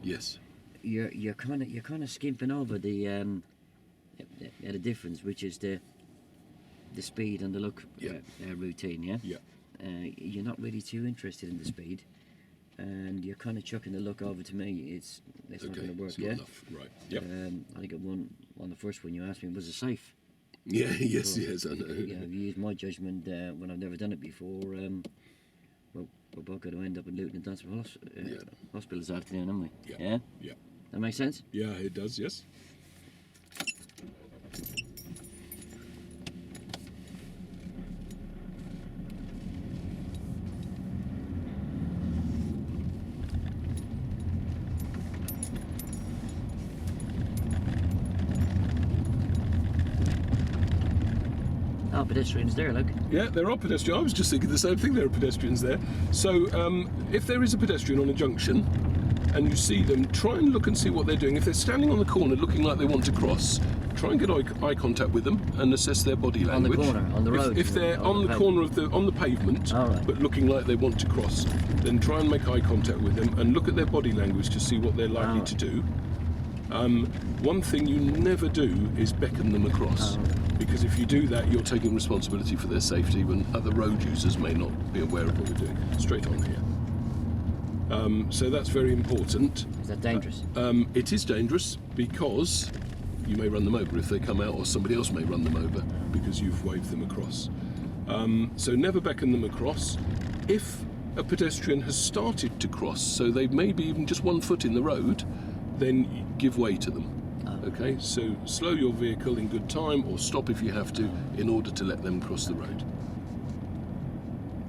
Yes. you're kind of skimping over the difference, which is the speed and the look routine. Yeah. Yeah. You're not really too interested in the speed, and you're kind of chucking the look over to me. It's not going to work. It's not enough. Right. Yep. I think on the first one you asked me was it safe. Yeah. Yes. So, Yes. I know. I've used my judgment when I've never done it before. Well, we're both going to end up in Luton and Dunstable Hospital this afternoon, aren't we? Yeah. Yeah. Yeah. That makes sense. Yeah. It does. Yes. Oh, pedestrians there, look. Yeah, there are pedestrians. I was just thinking the same thing. There are pedestrians there. So if there is a pedestrian on a junction and you see them, try and look and see what they're doing. If they're standing on the corner looking like they want to cross, try and get eye contact with them and assess their body language. On the corner, on the road. If they're on the corner of on the pavement, but looking like they want to cross, then try and make eye contact with them and look at their body language to see what they're likely to do. One thing you never do is beckon them across, because if you do that, you're taking responsibility for their safety when other road users may not be aware of what we're doing. Straight on here. So that's very important. Is that dangerous? It is dangerous because you may run them over if they come out, or somebody else may run them over because you've waved them across. So never beckon them across. If a pedestrian has started to cross, so they've maybe even just 1 foot in the road, then give way to them. Okay, so slow your vehicle in good time, or stop if you have to, in order to let them cross the road.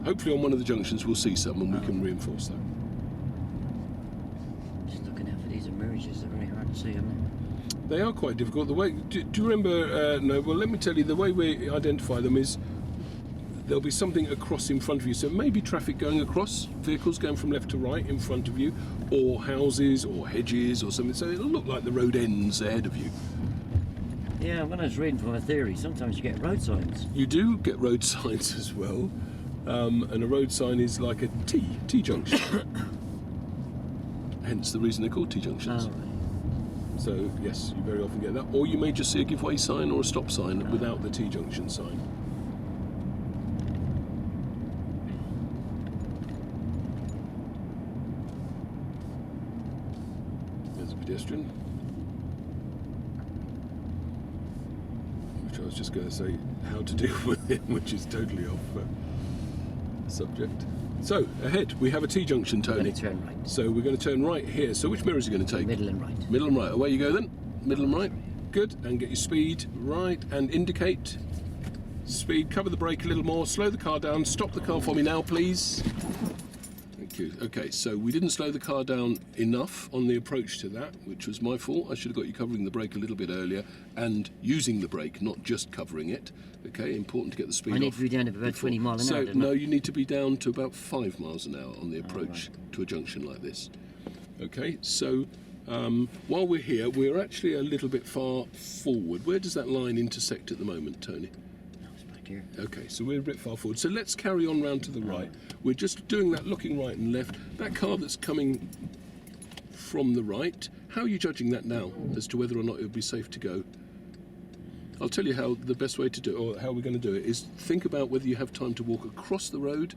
Hopefully on one of the junctions we'll see some and we can reinforce that. Just looking out for these emerges, they're very hard to see, aren't they? They are quite difficult. The way, do you remember, no, well let me tell you, the way we identify them is there'll be something across in front of you. So maybe traffic going across, vehicles going from left to right in front of you, or houses or hedges or something. So it'll look like the road ends ahead of you. Yeah, when I was reading from a theory, sometimes you get road signs. You do get road signs as well. And a road sign is like a T-junction. Hence the reason they're called T-junctions. Oh, right. So yes, you very often get that. Or you may just see a give way sign or a stop sign without the T-junction sign. Pedestrian, which I was just going to say how to deal with him, which is totally off subject. So ahead we have a T-junction, Tony. We're going to turn right. So we're going to turn right here. So which mirrors are you going to take? Middle and right. Middle and right. Away you go then. Middle and right. Good. And get your speed right and indicate. Speed. Cover the brake a little more. Slow the car down. Stop the car for me now, please. Okay, so we didn't slow the car down enough on the approach to that, which was my fault. I should have got you covering the brake a little bit earlier and using the brake, not just covering it. Okay, important to get the speed off. I need to be down to about 20 miles an hour, No, you need to be down to about 5 miles an hour on the approach to a junction like this. Okay, so while we're here, we're actually a little bit far forward. Where does that line intersect at the moment, Tony? Here. Okay, so we're a bit far forward. So let's carry on round to the right. We're just doing that, looking right and left. That car that's coming from the right, how are you judging that now as to whether or not it would be safe to go? I'll tell you how the best way to do it, or how we're going to do it, is think about whether you have time to walk across the road,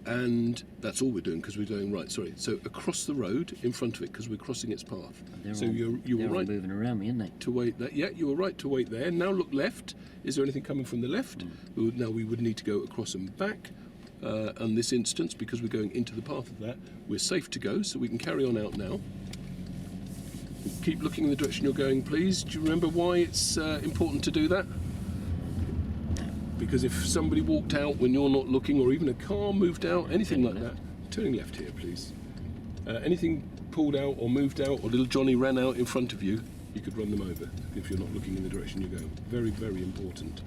and that's all we're doing because we're going right. Sorry, so across the road in front of it because we're crossing its path. So you were right moving around me, aren't they? to wait there. Yeah, you were right to wait there. Now look left. Is there anything coming from the left? Now we would need to go across and back. On this instance, because we're going into the path of that, we're safe to go, so we can carry on out now. Keep looking in the direction you're going, please. Do you remember why it's important to do that? Because if somebody walked out when you're not looking, or even a car moved out, anything like that, turning left here, please. Anything pulled out or moved out, or little Johnny ran out in front of you, you could run them over if you're not looking in the direction you're going. Very, very important.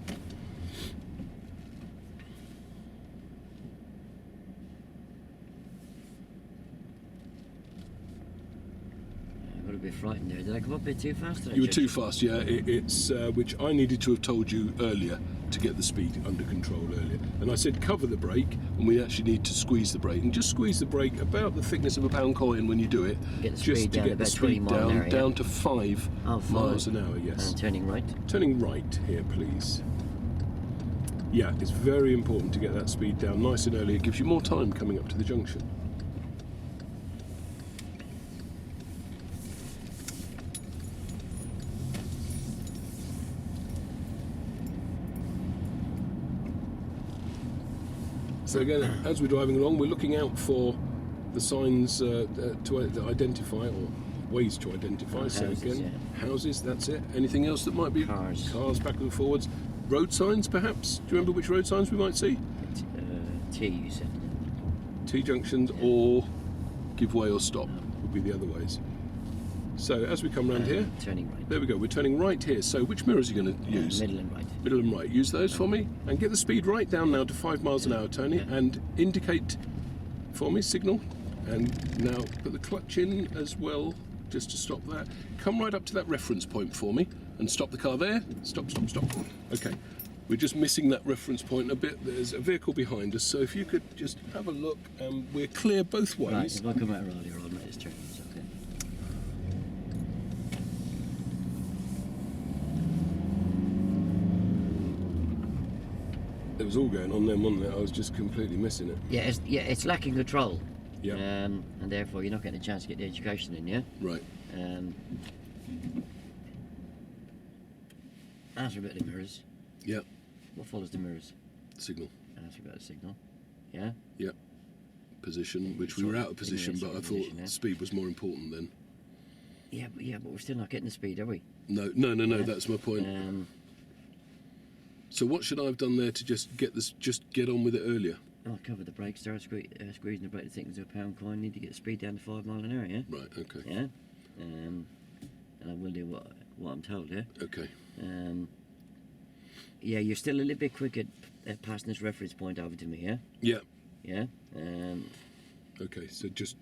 got a bit frightened there. Did I come up a bit too fast? You were too fast, yeah. It's which I needed to have told you earlier to get the speed under control earlier. And I said cover the brake, and we actually need to squeeze the brake. And just squeeze the brake about the thickness of a pound coin when you do it. Get the just speed to down get the about speed 20 mile an hour, down to 5 miles an hour, yes. And turning right. Turning right here, please. Yeah, it's very important to get that speed down nice and early. It gives you more time coming up to the junction. So again, as we're driving along, we're looking out for the signs to identify, or ways to identify. So Houses, again, yeah. houses, that's it. Anything else that might be? Cars. Cars back and forwards. Road signs, perhaps? Do you remember which road signs we might see? T, you said. T-junctions or give way or stop would be the other ways. So as we come round here, Turning right. there we go, we're turning right here. So which mirrors are you going to use? Middle and right. Middle and right. Use those for me. And get the speed right down now to 5 miles an hour, Tony. Yeah. And indicate for me, signal. And now put the clutch in as well, just to stop that. Come right up to that reference point for me and stop the car there. Stop, stop, stop. Okay. We're just missing that reference point a bit. There's a vehicle behind us, so if you could just have a look. We're clear both ways. Right, if I come out earlier, I'll make this turn. It's okay. It was all going on then, wasn't it? I was just completely missing it. Yeah, it's lacking control. Yeah. And therefore you're not getting a chance to get the education in, yeah? Right. Ask about the mirrors. Yeah. What follows the mirrors? Signal. Ask about the signal. Yeah? Yeah. Position, which we were out of position, but I thought speed was more important then. Yeah, but we're still not getting the speed, are we? No, that's my point. So what should I have done there to just get on with it earlier? I'll cover the brakes, start squeezing the brake to think there's a pound coin, need to get the speed down to 5 mile an hour, yeah? Right, okay. Yeah? And I will do what I'm told, yeah? Okay. Yeah, you're still a little bit quick at passing this reference point over to me, yeah? Yeah. Yeah? Okay, so just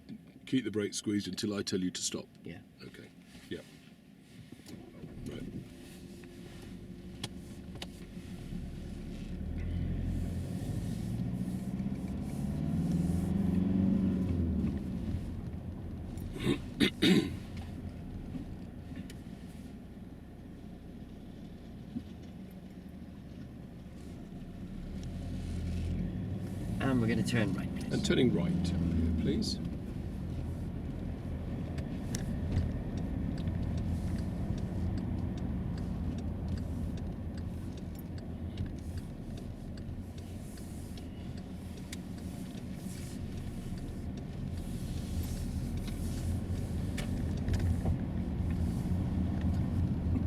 keep the brake squeezed until I tell you to stop. Yeah. Okay. Yeah. Right. And we're going to turn right, please. And turning right, here, please.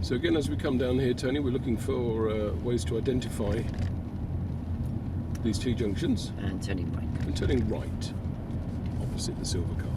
So again, as we come down here, Tony, we're looking for ways to identify these T-junctions. And turning right. And turning right, opposite the silver car.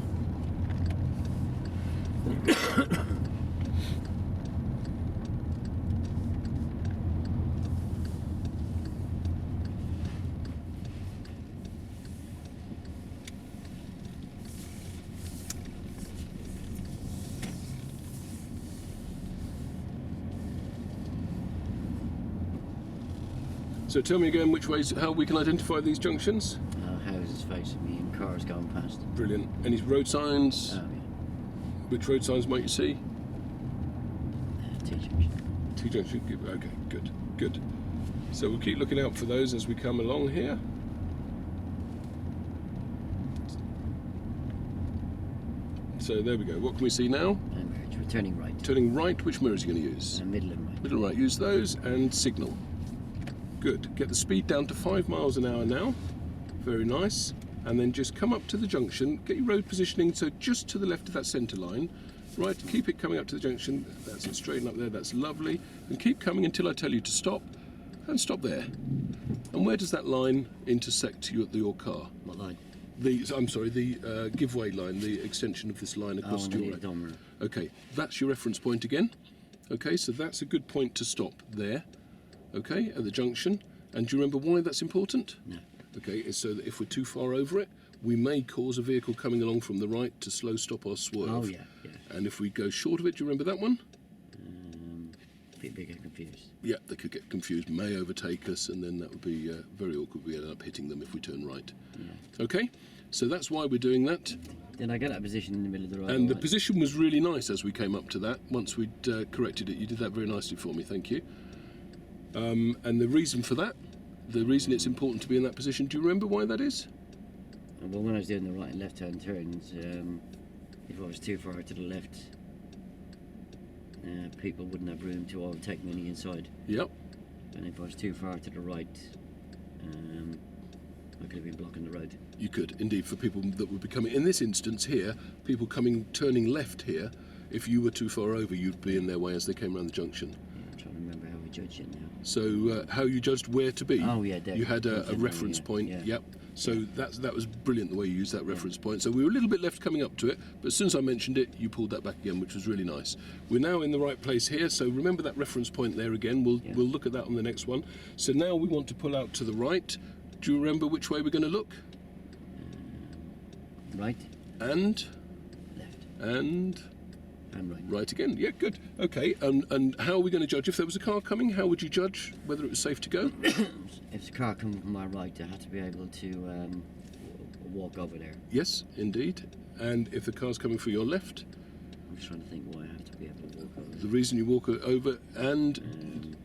So tell me again how we can identify these junctions. Houses facing me and cars going past. Brilliant. Any road signs? Oh, yeah. Which road signs might you see? T-junction. T-junction. Okay, good, good. So we'll keep looking out for those as we come along here. So there we go. What can we see now? And we're turning right. Turning right. Which mirrors are you going to use? Middle and right. Middle and right. Use those and signal. Good. Get the speed down to 5 miles an hour now. Very nice. And then just come up to the junction. Get your road positioning so just to the left of that centre line. Right. Keep it coming up to the junction. That's it. Straighten up there. That's lovely. And keep coming until I tell you to stop. And stop there. And where does that line intersect your car? What line? The give-way line, the extension of this line across to your right. Okay, that's your reference point again. Okay, so that's a good point to stop there. Okay, at the junction. And do you remember why that's important? No. Okay, it's so that if we're too far over it, we may cause a vehicle coming along from the right to slow, stop or swerve. Oh, yeah, yeah. And if we go short of it, do you remember that one? People get confused. Yeah, they could get confused, may overtake us, and then that would be very awkward. We end up hitting them if we turn right. Yeah. Okay, so that's why we're doing that. Then I get that position in the middle of the road. And the position was really nice as we came up to that. Once we'd corrected it, you did that very nicely for me, thank you. And the reason for that, the reason it's important to be in that position, do you remember why that is? Well, when I was doing the right and left hand turns, if I was too far to the left, people wouldn't have room to overtake me on the inside. Yep. And if I was too far to the right, I could have been blocking the road. You could, indeed, for people that would be coming, in this instance here, people turning left here, if you were too far over, you'd be in their way as they came around the junction. Yeah, I'm trying to remember how we judged it now. So how you judged where to be? Oh, yeah, definitely. You had a Definitely, reference yeah, point, yeah. yep. So that was brilliant the way you used that reference point. So we were a little bit left coming up to it, but as soon as I mentioned it, you pulled that back again, which was really nice. We're now in the right place here, so remember that reference point there again. We'll look at that on the next one. So now we want to pull out to the right. Do you remember which way we're going to look? Right, And left, and and right. right again. Yeah, good. Okay, and how are we going to judge? If there was a car coming, how would you judge whether it was safe to go? If the car coming from my right, I had to be able to walk over there. Yes, indeed. And if the car's coming from your left, I'm just trying to think why I have to be able to walk over the there. reason you walk over, and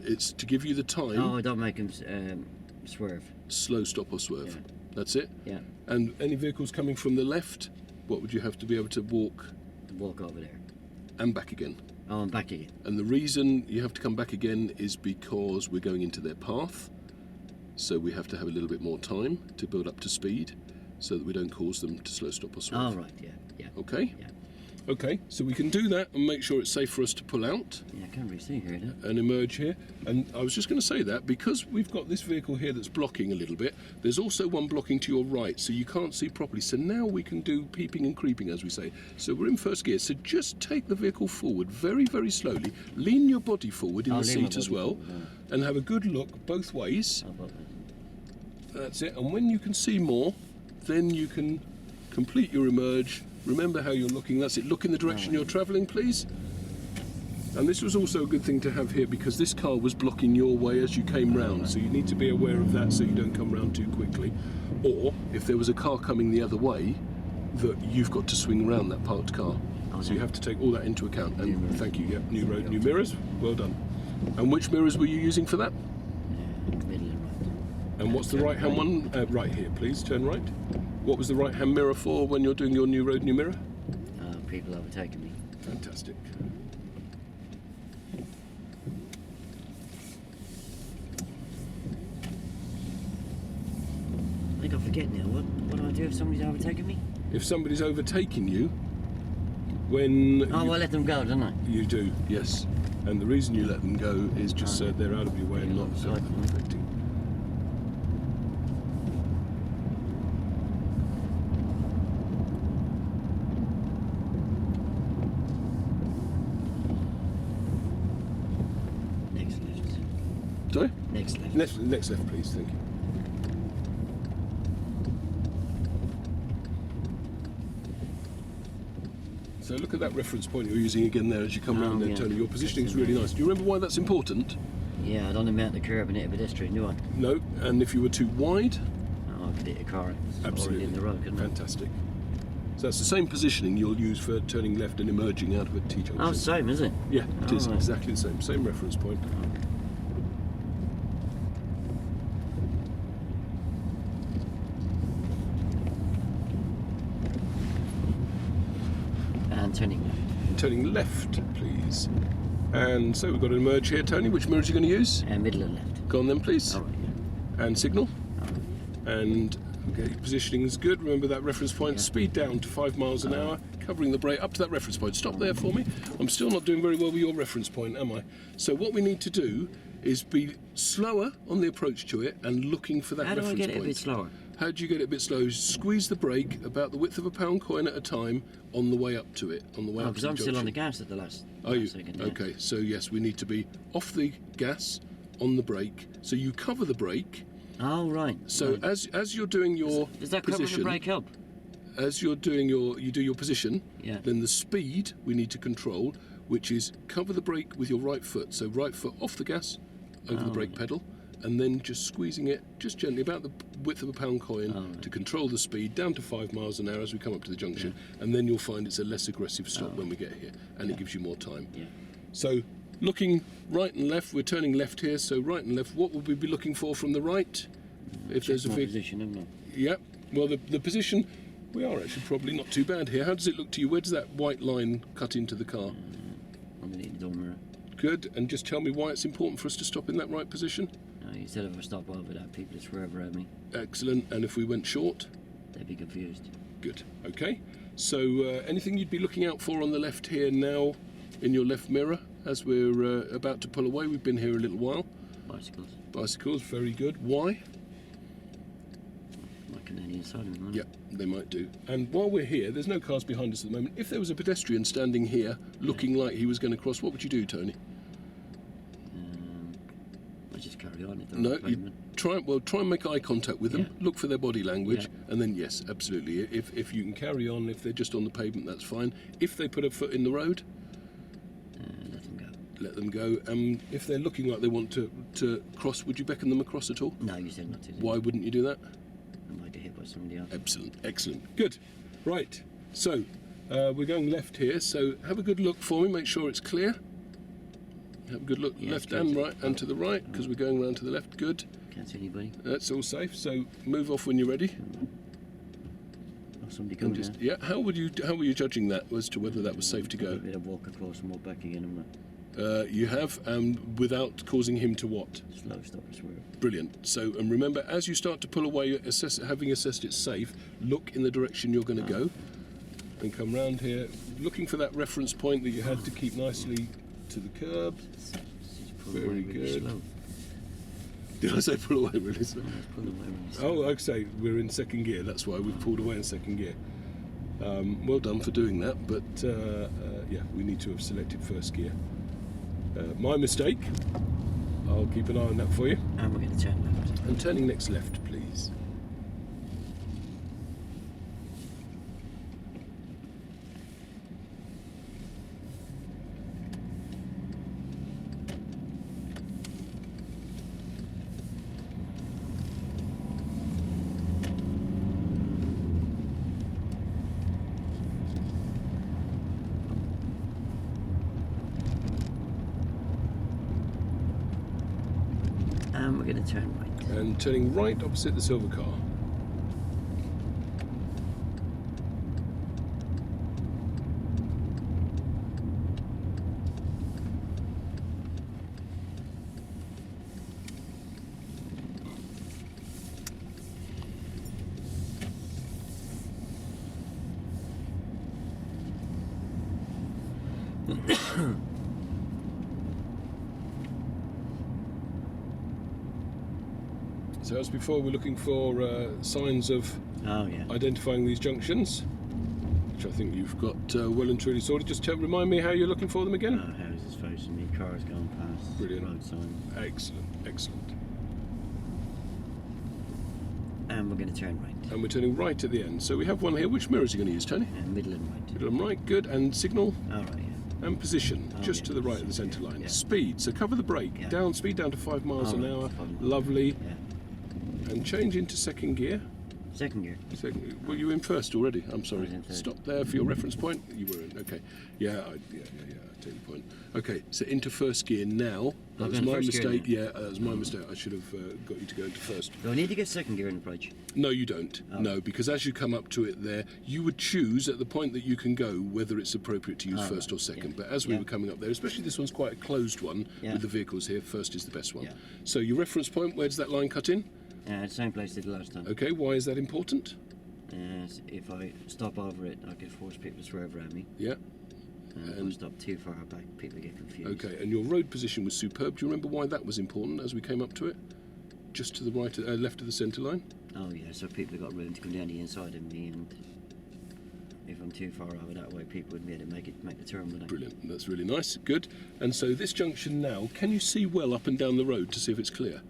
it's to give you the time, Oh, I don't make them swerve. slow stop or swerve. Yeah. That's it. Yeah, And any vehicles coming from the left, what would you have to be able to walk walk over there. and back again? Oh, I'm back again. And the reason you have to come back again is because we're going into their path. So we have to have a little bit more time to build up to speed so that we don't cause them to slow stop or swerve. Oh, right, yeah, yeah. Okay? Yeah. Okay, so we can do that and make sure it's safe for us to pull out Yeah, I can't really see here, though. and emerge here. And I was just going to say that because we've got this vehicle here that's blocking a little bit, there's also one blocking to your right, so you can't see properly. So now we can do peeping and creeping, as we say. So we're in first gear, so just take the vehicle forward very, very slowly. Lean your body forward in I'll the lean my seat as body well, forward, and have a good look both ways. Oh, but- That's it. And when you can see more, then you can complete your emerge. Remember how you're looking. That's it. Look in the direction you're travelling, please. And this was also a good thing to have here because this car was blocking your way as you came round. So you need to be aware of that so you don't come round too quickly. Or if there was a car coming the other way, that you've got to swing around that parked car. So you have to take all that into account. And thank you. Yep, new road, new mirrors. Well done. And which mirrors were you using for that? Middle and right. And what's the right-hand one? Right here, please. Turn right. What was the right-hand mirror for when you're doing your new road, new mirror? People overtaking me. Fantastic. I think I forget now. What do I do if somebody's overtaking me? If somebody's overtaking you, when Oh, I let them go, don't I? you do, yes. And the reason you let them go is just so they're out of your way and not Side point. affecting. Next left. Sorry? Next left. Next left, please. Thank you. So look at that reference point you're using again there as you come round there, yeah. Tony. Your positioning is really nice. Do you remember why that's important? Yeah, I don't mount the curb and hit a pedestrian, do I? No. And if you were too wide, Oh, I could hit a car absolutely already in the road, couldn't I? fantastic. So that's the same positioning you'll use for turning left and emerging out of a T-junction. Oh, same, is it? Yeah, it is Alright. exactly the same reference point. And turning left. Turning left, please. And so we've got an emerge here, Tony. Which mirrors are you going to use? And middle and left. Go on then, please. All right, yeah. And signal. All right. And okay, positioning is good. Remember that reference point. Yeah. Speed down to 5 miles an hour. Covering the brake up to that reference point. Stop there for me. I'm still not doing very well with your reference point, am I? So what we need to do is be slower on the approach to it and looking for that How do reference I get it point. a bit slower? How do you get it a bit slow? Squeeze the brake about the width of a pound coin at a time on the way up to it, on the way Oh, up to because the I'm still on the junction. gas at the last Are you? second. Yeah. Okay, so yes, we need to be off the gas, on the brake. So you cover the brake. Oh, right. So right. as you're doing your Does that cover the position, brake up? as you're doing you do your position, Yeah. then the speed we need to control, which is cover the brake with your right foot. So right foot off the gas, over the Oh, brake yeah. pedal, and then just squeezing it just gently, about the width of a pound coin, Oh, right. to control the speed down to 5 miles an hour as we come up to the junction, and then you'll find it's a less aggressive stop when we get here, and it gives you more time. Yeah. So looking right and left, we're turning left here, so right and left, what would we be looking for from the right? If there's a My vehicle. position, haven't I? Yeah, well, the position, we are actually probably not too bad here. How does it look to you? Where does that white line cut into the car? Underneath the door mirror. Good, and just tell me why it's important for us to stop in that right position. Instead of a stop over that, people just swerve around me. Excellent, and if we went short? They'd be confused. Good, okay. So anything you'd be looking out for on the left here now in your left mirror as we're about to pull away? We've been here a little while. Bicycles. Bicycles, very good. Why? Like on any side of them. Yeah, they might do. And while we're here, there's no cars behind us at the moment. If there was a pedestrian standing here looking like he was going to cross, what would you do, Tony? I just carry on. No, you try and make eye contact with them, Yeah. look for their body language, Yeah. and then yes, absolutely. If you can carry on, if they're just on the pavement, that's fine. If they put a foot in the road, Let them go. let them go. If they're looking like they want to cross, would you beckon them across at all? No, you said not to. Why wouldn't you do that? I might get hit by somebody else. Excellent. Good. Right. So we're going left here. So have a good look for me. Make sure it's clear. Have a good look Yeah, left it's and good. right and to the right because we're going round to the left. Good. Can't see anybody. That's all safe. So move off when you're ready. Oh, somebody And coming just, now. yeah. How were you judging that as to whether that was safe to A go? bit of walk across and walk back again. I'm You have, without causing him to what? slow stop and swerve. Brilliant. So, and remember, as you start to pull away, having assessed it's safe, look in the direction you're going to go, and come round here, looking for that reference point that you had to keep nicely to the curb. Just pull Very away really good. slow. Did I say pull away really slow? Just pull away really slow. Oh, like I say, we're in second gear. That's why we've pulled away in second gear. Well done for doing that, but yeah, we need to have selected first gear. My mistake. I'll keep an eye on that for you. And we're going to turn left. And turning next left, please. And we're going to turn right. And turning right opposite the silver car. So as before, we're looking for signs of Oh, yeah. identifying these junctions, which I think you've got well and truly sorted. Just remind me how you're looking for them again. Houses facing me, cars going past. Brilliant. Road signs. Excellent. And we're going to turn right. And we're turning right at the end. So we have one here. Which mirrors are you going to use, Tony? And middle and right. Middle and right, good. And signal All right, yeah. and position, Oh, just yeah, to the right of the position, centre line. yeah. Speed, so cover the brake. Yeah. Speed down to 5 miles All an right, hour. fine. Lovely. Yeah. And change into second gear. Second gear. Were you in first already? I'm sorry. I was in third. Stop there for your reference point. You were in. Okay. Yeah. I take the point. Okay. So into first gear now. That I've was gone my first gear mistake. now. Yeah, that was my mistake. I should have got you to go into first. Do I need to get second gear in approach? No, you don't. Oh. No, because as you come up to it there, you would choose at the point that you can go whether it's appropriate to use Oh, first or right, second. yeah. But as we Yeah. were coming up there, especially this one's quite a closed one Yeah. with the vehicles here, first is the best one. Yeah. So your reference point, where does that line cut in? Same place did last time. Okay, why is that important? If I stop over it, I could force people to swerve around me. Yeah. If I stop too far back, people get confused. Okay, and your road position was superb. Do you remember why that was important as we came up to it? Just to the right, left of the centre line? Oh yeah, so people have got room to come down the inside of me, and if I'm too far over that way, people wouldn't be able to make the turn with it. Brilliant, that's really nice, good. And so this junction now, can you see well up and down the road to see if it's clear?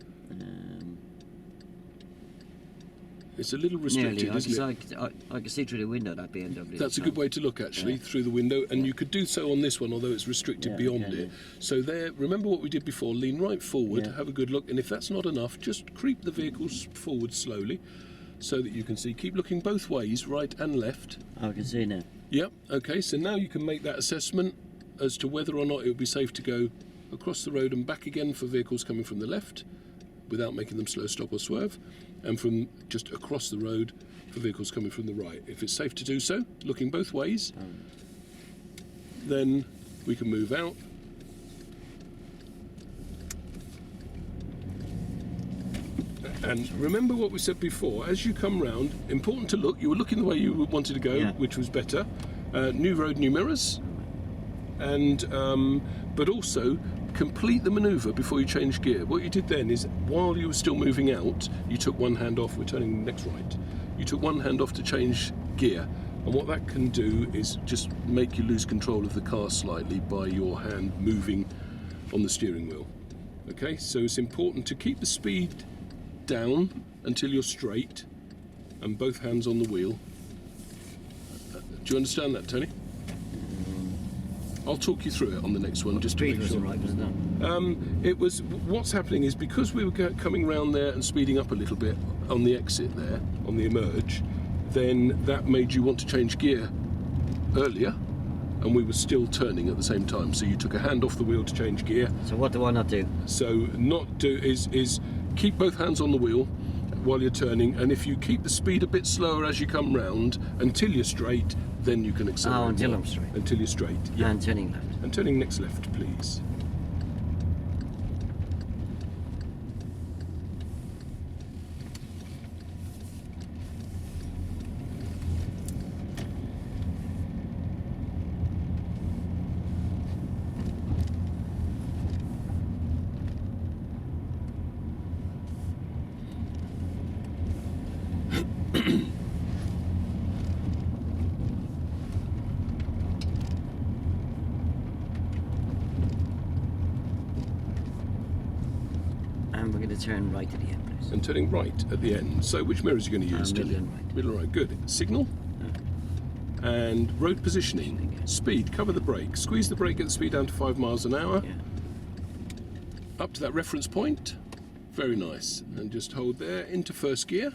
It's a little restricted, Nearly. isn't it? I can see through the window that BMW. That's a good way to look, actually, through the window, and you could do so on this one, although it's restricted Yeah, beyond okay, it. So there, remember what we did before, lean right forward, Yeah. have a good look, and if that's not enough, just creep the vehicles forward slowly so that you can see. Keep looking both ways, right and left. I can see now. Yep, okay, so now you can make that assessment as to whether or not it would be safe to go across the road and back again for vehicles coming from the left without making them slow, stop or swerve, and from just across the road for vehicles coming from the right. If it's safe to do so, looking both ways, then we can move out. And remember what we said before, as you come round, important to look, you were looking the way you wanted to go, Yeah. which was better. New road, new mirrors, and but also complete the manoeuvre before you change gear. What you did then is, while you were still moving out, you took one hand off, we're turning next right, you took one hand off to change gear, and what that can do is just make you lose control of the car slightly by your hand moving on the steering wheel. Okay, so it's important to keep the speed down until you're straight and both hands on the wheel. Do you understand that, Tony? I'll talk you through it on the next one, just to Speed make sure. wasn't right, was it not? It was. What's happening is, because we were coming round there and speeding up a little bit on the exit there, on the emerge, then that made you want to change gear earlier, and we were still turning at the same time. So you took a hand off the wheel to change gear. So what do I not do? So not do is keep both hands on the wheel while you're turning, and if you keep the speed a bit slower as you come round until you're straight, then you can accelerate. Oh, until more. I'm straight. Until you're straight. Yeah. And turning left. And turning next left, please. And we're going to turn right at the end, please. And turning right at the end. So which mirrors are you going to use? Middle Tony? and right. Middle and right, good. Signal. And road positioning. Speed, cover the brake. Squeeze the brake, get the speed down to 5 miles an hour. Yeah. Up to that reference point. Very nice. And just hold there into first gear.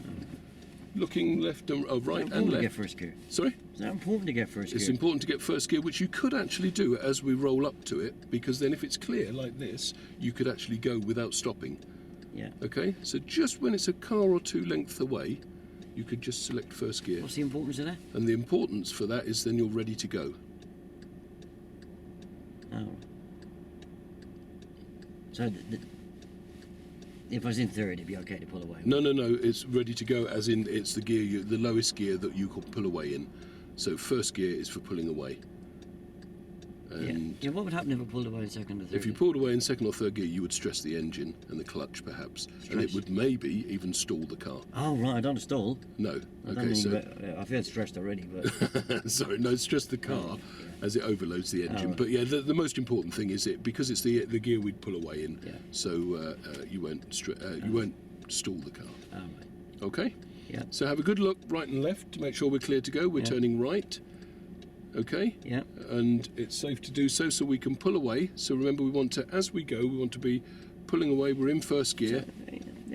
Looking left and right It's and important to get left. first gear. Sorry? It's not important to get first It's gear. important to get first gear, which you could actually do as we roll up to it, because then if it's clear like this, you could actually go without stopping. Yeah. Okay? So just when it's a car or two length away, you could just select first gear. What's the importance of that? And the importance for that is then you're ready to go. Oh. So if I was in third, it'd be okay to pull away. No, it's ready to go, as in it's the gear, the lowest gear that you can pull away in. So first gear is for pulling away. Yeah. And Yeah. What would happen if I pulled away in second or third? if you pulled away in second or third gear, you would stress the engine and the clutch perhaps, and it Stress. would maybe even stall the car. Oh right, I don't stall. No, I don't okay, so I feel stressed already, but sorry, no, stress the car as it overloads the engine. right. But yeah, the most important thing is because it's the gear we'd pull away in, Yeah. so you won't stall the car. oh, right. Okay. Yeah. So have a good look right and left to make sure we're clear to go. We're Yeah. turning right. Okay. Yeah. And it's safe to do so we can pull away. So remember, we want to, as we go, we want to be pulling away. We're in first gear.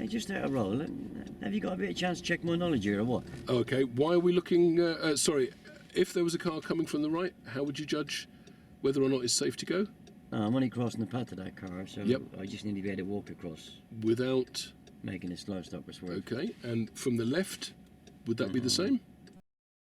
Just out of roll. Have you got a bit of chance to check my knowledge here or what? Okay. Why are we looking? Sorry. If there was a car coming from the right, how would you judge whether or not it's safe to go? No, I'm only crossing the path of that car, so Yep. I just need to be able to walk across, Without. making a slow stop or swerve. Okay. And from the left, would that be the same?